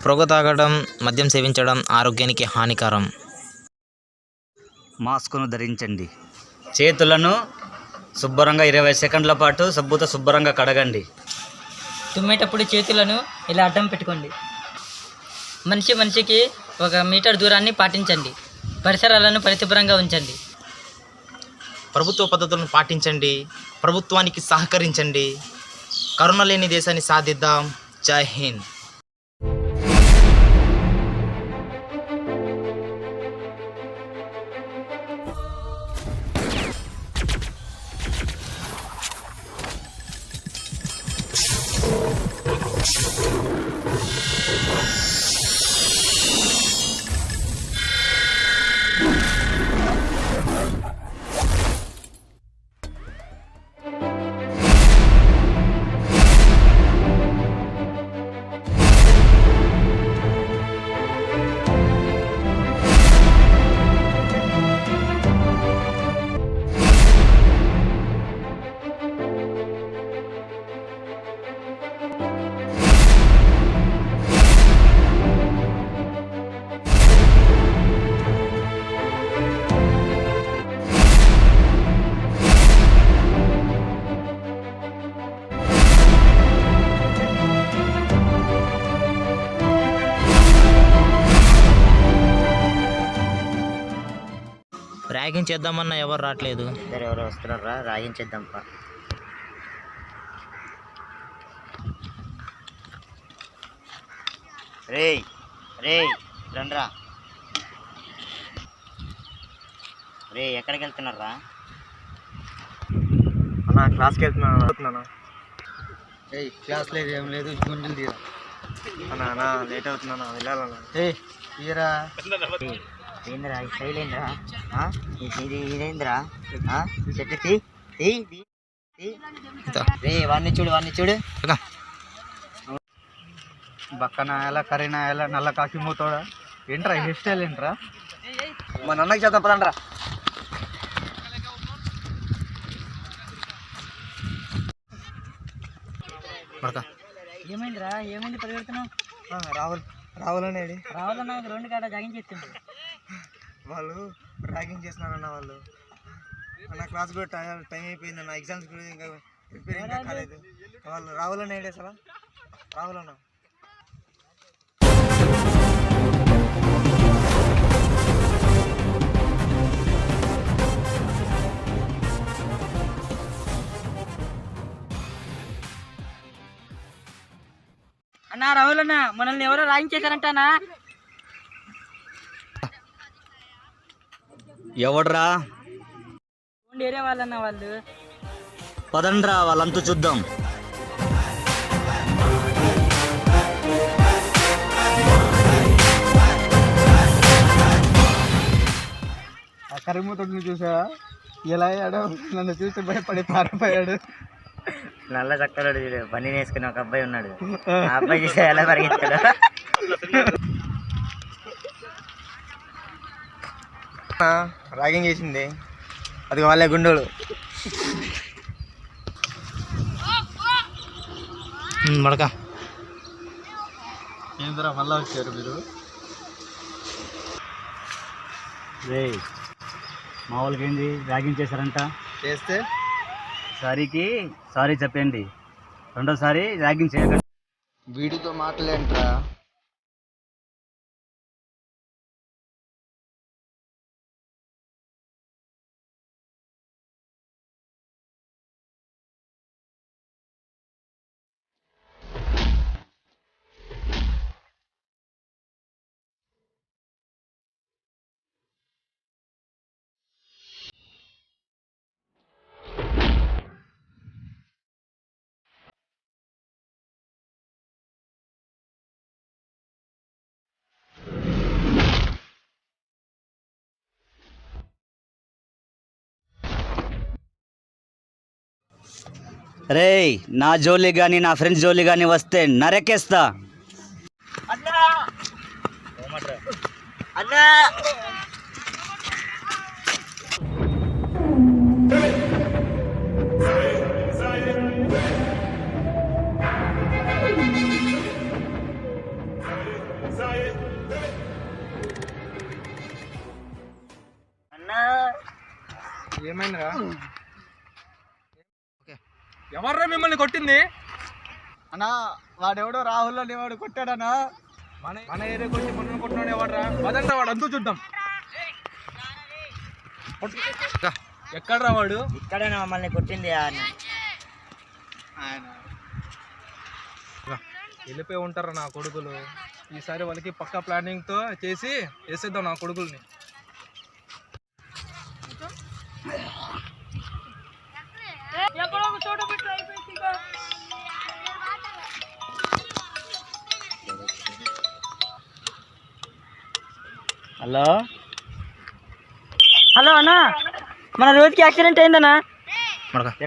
పొగ తాగడం, మద్యం సేవించడం ఆరోగ్యానికి హానికరం. మాస్కును ధరించండి. చేతులను శుభ్రంగా 20 సెకండ్ల పాటు సబ్బుతో శుభ్రంగా కడగండి. తుమ్మేటప్పుడు చేతులను ఇలా అడ్డం పెట్టుకోండి. మనిషికి 1 మీటర్ దూరాన్ని పాటించండి. పరిసరాలను పరిశుభ్రంగా ఉంచండి. ప్రభుత్వ పద్ధతులను పాటించండి. ప్రభుత్వానికి సహకరించండి. కరోనా లేని దేశాన్ని సాధిద్దాం. జై హింద్. ర్యాగింగ్ చేద్దామన్నా ఎవరు రావట్లేదు. ఎవరు వస్తున్నారా? ర్యాగింగ్ చేద్దాం. రే రండ్రా. రే ఎక్కడికి వెళ్తున్నారా? అన్నా క్లాస్కి వెళ్తున్నాను. క్లాస్ లేదు, ఏం లేదు, గుంజులు తీరా అన్నా. లేట్ అవుతున్నా, వెళ్ళాలన్నా. తీరా ఏంద్రా స్టైల్ ఏంద్రా? ఇది ఇదేంద్రా? చెట్టు రే వాడిని చూడు. బక్కనాయాల కరీనాయాల నల్ల కాకి మూతోడా ఏంట్రా హెయిర్ స్టైల్ ఏంట్రా? మా నాన్నకి చేద్దాం పదండ్రా. ఏమైందిరా? ఏమైంది పరిగెడుతున్నావు? రావాలనేది రావాలన్నా రోడ్డు కాడ జాగింగ్ చేస్తుండ్రు. వాళ్ళు ర్యాగింగ్ చేస్తున్నారన్న. వాళ్ళు నా క్లాస్ కూడా టైం అయిపోయింది అన్న. ఎగ్జామ్స్ కూడా ఇంకా ప్రిపేర్ ఇంకా కాలేదు. వాళ్ళు రావాలనేది అసలు రావాలన్నా. అన్నా రాహుల్ అన్న, మనల్ని ఎవరో రాయింగ్ చేశారంటానా? ఎవడ్రా? వేరే వాళ్ళన్నా. వాళ్ళు పదండ్రా, వాళ్ళంతా చూద్దాం. ఆ కరిమూతని చూసా ఎలా అయ్యాడో, నన్ను చూసి భయపడి పారిపోయాడు. నల్ల చక్కడు పని వేసుకుని ఒక అబ్బాయి ఉన్నాడు. ఆ అబ్బాయి చూసా ఎలా పరిగెత్తాడు. ర్యాగింగ్ చేసింది అది వాళ్ళే గుండోడు. మడక ఏంద్రా మళ్ళా వచ్చారు మీరు? రే మా వాళ్ళకి ఏంది ర్యాగింగ్ చేశారంట? చేస్తే సారీ చెప్పండి. రెండోసారి ర్యాగింగ్ చేయకండి. వీడితో మాట్లాడేంట్రా? రేయ్ నా జోలి కానీ నా ఫ్రెండ్స్ జోలి కానీ వస్తే నరకేస్తా. ఏమైందిరా? ఎవర్రా మిమ్మల్ని కొట్టింది? అన్నా వాడెవడో రాహుల్ అని వాడు కొట్టాడనా. మన ఏరియాకి వచ్చి మనల్ని కొట్టినాడు ఎవడరా? అదంతా వాడు అంతూ చూద్దాం. ఎక్కడ్రా వాడు? ఇక్కడేనా మమ్మల్ని కొట్టింది ఆయన. వెళ్ళిపోయి ఉంటారా నా కొడుకులు. ఈసారి వాళ్ళకి పక్కా ప్లానింగ్తో చేసి వేసేద్దాం నా కొడుకుల్ని. హలో హలో అన్నా, మన రోజుకి యాక్సిడెంట్ అయిందన్నా.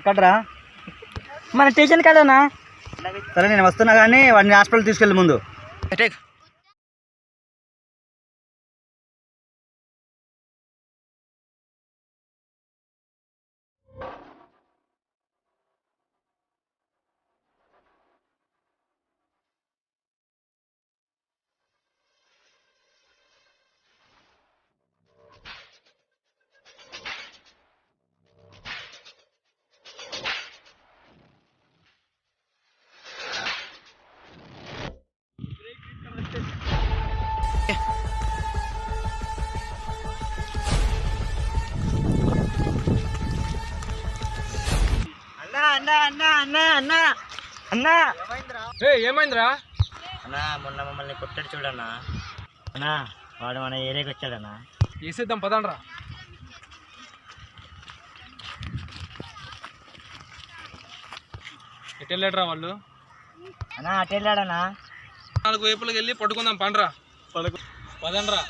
ఎక్కడ్రా? మన స్టేషన్ కాదన్నా. సరే నేను వస్తున్నా కానీ వాడిని హాస్పిటల్ తీసుకెళ్ళి ముందు. అన్నా ఏమైందిరా? అన్నా మొన్న మమ్మల్ని కొట్టాడు చూడన్నా. అన్నా వాడు మన ఏరియాకి వచ్చాడన్నా. వేసేద్దాం పదండ్రా. ఎటు వెళ్ళాడురా వాళ్ళు? అన్నా అటు వెళ్ళాడన్నా. 4 వైపులకు వెళ్ళి పట్టుకుందాం పండ్రా. పదండ్రా.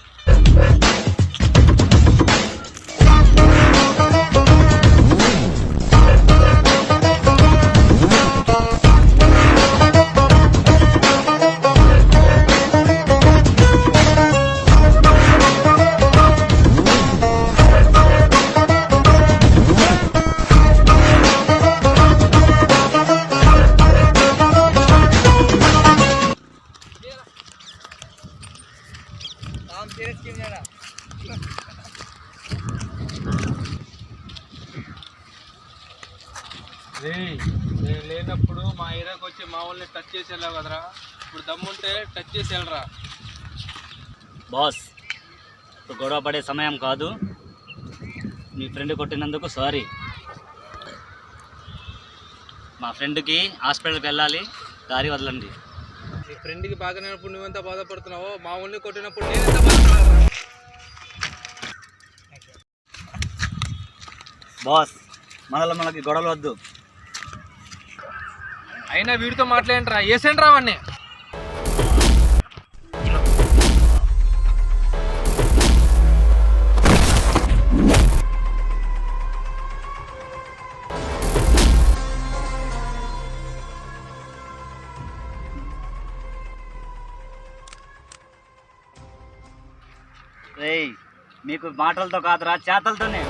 నేను లేనప్పుడు మా ఏరియాకి వచ్చి మా వాళ్ళని టచ్ చేసి వెళ్ళావు కదరా. ఇప్పుడు దమ్ముంటే టచ్ చేసి వెళ్ళరా. బాస్ ఇప్పుడు గొడవ పడే సమయం కాదు. మీ ఫ్రెండ్ కొట్టినందుకు సారీ. మా ఫ్రెండ్కి హాస్పిటల్కి వెళ్ళాలి, దారి వదలండి. నీ ఫ్రెండ్కి బాగానేనప్పుడు నువ్వెంత బాధపడుతున్నావో మా వాళ్ళని కొట్టినప్పుడు నేనెంత బాధపడుతున్నా. బాస్ మనకి గొడవలు వద్దు. అయినా వీడితో మాట్లాడండిరా. వేసేండ్రా వాడిని. రేయ్ మీకు మాటలతో కాదురా, చేతలతోనే.